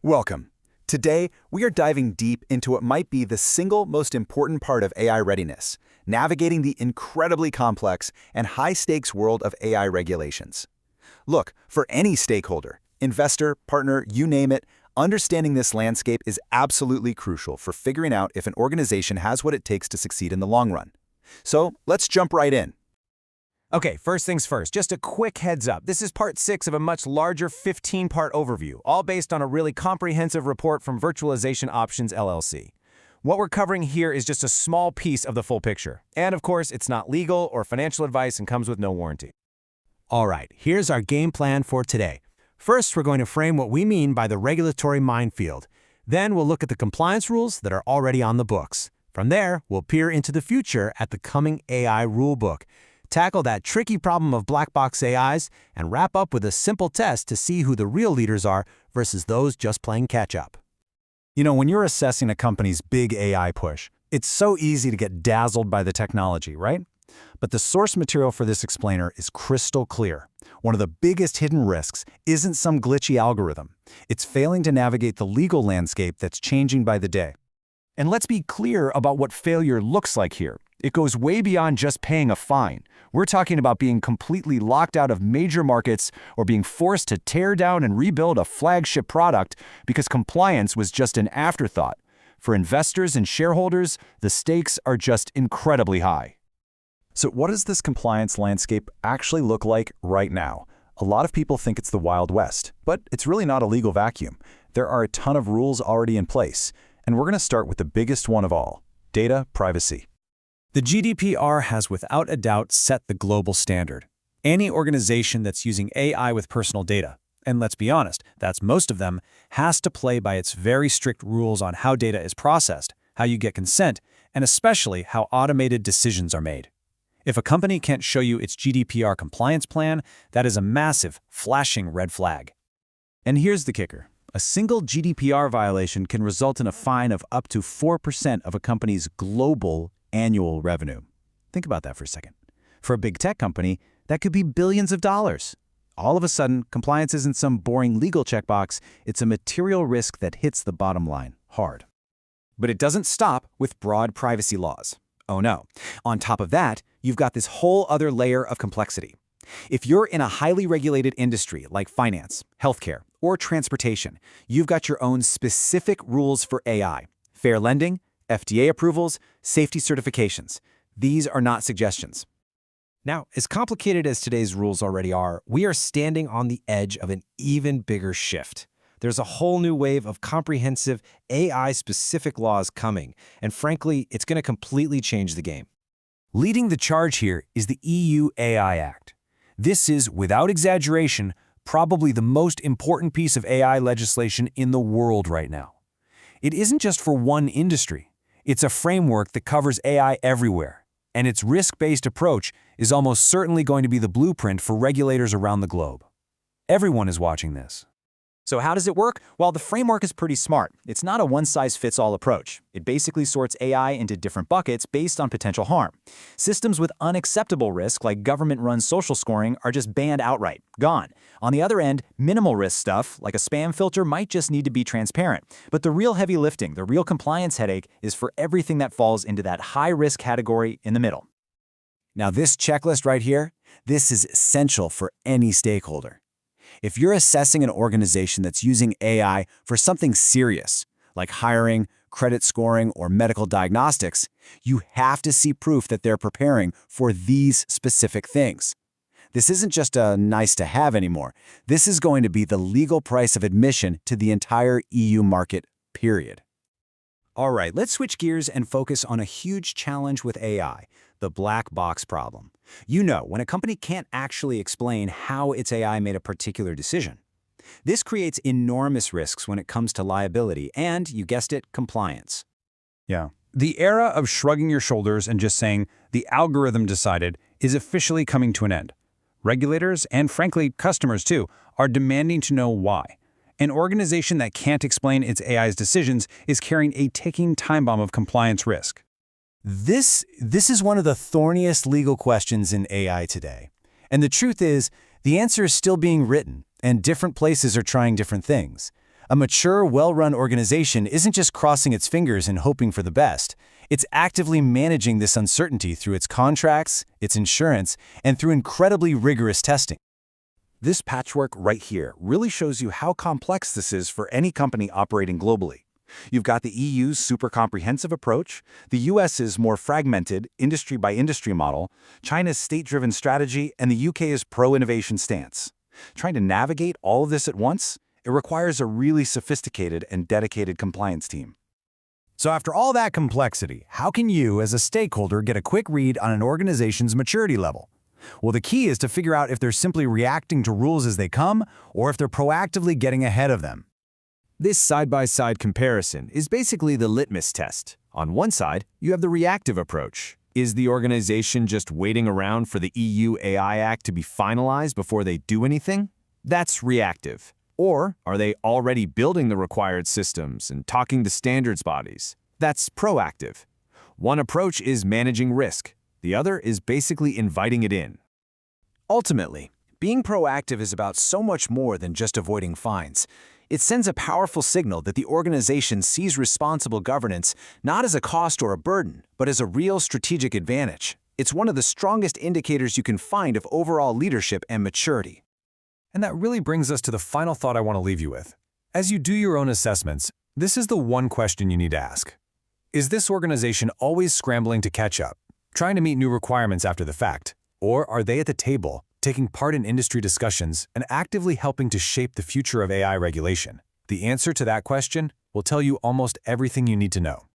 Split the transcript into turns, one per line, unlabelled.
Welcome. Today, we are diving deep into what might be the single most important part of AI readiness, navigating the incredibly complex and high-stakes world of AI regulations. Look, for any stakeholder, investor, partner, you name it, understanding this landscape is absolutely crucial for figuring out if an organization has what it takes to succeed in the long run. So, let's jump right in.
Okay, first things first, just a quick heads up. This is part 6 of a much larger 15-part overview, all based on a really comprehensive report from Virtualization Options LLC. What we're covering here is just a small piece of the full picture. And of course, it's not legal or financial advice and comes with no warranty. All right, here's our game plan for today. First, we're going to frame what we mean by the regulatory minefield. Then we'll look at the compliance rules that are already on the books. From there, we'll peer into the future at the coming AI rulebook, tackle that tricky problem of black box AIs, and wrap up with a simple test to see who the real leaders are versus those just playing catch-up.
You know, when you're assessing a company's big AI push, it's so easy to get dazzled by the technology, right? But the source material for this explainer is crystal clear. One of the biggest hidden risks isn't some glitchy algorithm. It's failing to navigate the legal landscape that's changing by the day. And let's be clear about what failure looks like here. It goes way beyond just paying a fine. We're talking about being completely locked out of major markets or being forced to tear down and rebuild a flagship product because compliance was just an afterthought. For investors and shareholders, the stakes are just incredibly high. So what does this compliance landscape actually look like right now? A lot of people think it's the Wild West, but it's really not a legal vacuum. There are a ton of rules already in place, and we're going to start with the biggest one of all, data privacy. The GDPR has without a doubt set the global standard. Any organization that's using AI with personal data, and let's be honest, that's most of them, has to play by its very strict rules on how data is processed, how you get consent, and especially how automated decisions are made. If a company can't show you its GDPR compliance plan, that is a massive, flashing red flag. And here's the kicker. A single GDPR violation can result in a fine of up to 4% of a company's global annual revenue. Think about that for a second. For a big tech company, that could be billions of dollars. All of a sudden, compliance isn't some boring legal checkbox, it's a material risk that hits the bottom line hard. But it doesn't stop with broad privacy laws. Oh no. On top of that, you've got this whole other layer of complexity. If you're in a highly regulated industry like finance, healthcare, or transportation, you've got your own specific rules for AI, fair lending, FDA approvals, safety certifications. These are not suggestions. Now, as complicated as today's rules already are, we are standing on the edge of an even bigger shift. There's a whole new wave of comprehensive AI-specific laws coming, and frankly, it's going to completely change the game. Leading the charge here is the EU AI Act. This is, without exaggeration, probably the most important piece of AI legislation in the world right now. It isn't just for one industry. It's a framework that covers AI everywhere, and its risk-based approach is almost certainly going to be the blueprint for regulators around the globe. Everyone is watching this. So how does it work? Well, the framework is pretty smart. It's not a one-size-fits-all approach. It basically sorts AI into different buckets based on potential harm. Systems with unacceptable risk, like government-run social scoring, are just banned outright, gone. On the other end, minimal risk stuff, like a spam filter, might just need to be transparent. But the real heavy lifting, the real compliance headache, is for everything that falls into that high-risk category in the middle. Now, this checklist right here, this is essential for any stakeholder. If you're assessing an organization that's using AI for something serious, like hiring, credit scoring, or medical diagnostics, you have to see proof that they're preparing for these specific things. This isn't just a nice-to-have anymore. This is going to be the legal price of admission to the entire EU market, period. All right, let's switch gears and focus on a huge challenge with AI, the black box problem. You know, when a company can't actually explain how its AI made a particular decision. This creates enormous risks when it comes to liability and, you guessed it, compliance.
Yeah. The era of shrugging your shoulders and just saying, the algorithm decided, is officially coming to an end. Regulators, and frankly, customers too, are demanding to know why. An organization that can't explain its AI's decisions is carrying a ticking time bomb of compliance risk.
This is one of the thorniest legal questions in AI today. And the truth is, the answer is still being written, and different places are trying different things. A mature, well-run organization isn't just crossing its fingers and hoping for the best. It's actively managing this uncertainty through its contracts, its insurance, and through incredibly rigorous testing.
This patchwork right here really shows you how complex this is for any company operating globally. You've got the EU's super comprehensive approach, the US's more fragmented, industry-by-industry model, China's state-driven strategy, and the UK's pro-innovation stance. Trying to navigate all of this at once, it requires a really sophisticated and dedicated compliance team.
So after all that complexity, how can you, as a stakeholder, get a quick read on an organization's maturity level? Well, the key is to figure out if they're simply reacting to rules as they come, or if they're proactively getting ahead of them. This side-by-side comparison is basically the litmus test. On one side, you have the reactive approach. Is the organization just waiting around for the EU AI Act to be finalized before they do anything? That's reactive. Or are they already building the required systems and talking to standards bodies? That's proactive. One approach is managing risk. The other is basically inviting it in. Ultimately, being proactive is about so much more than just avoiding fines. It sends a powerful signal that the organization sees responsible governance not as a cost or a burden, but as a real strategic advantage. It's one of the strongest indicators you can find of overall leadership and maturity.
And that really brings us to the final thought I want to leave you with. As you do your own assessments, this is the one question you need to ask. Is this organization always scrambling to catch up, trying to meet new requirements after the fact? Or are they at the table, taking part in industry discussions and actively helping to shape the future of AI regulation? The answer to that question will tell you almost everything you need to know.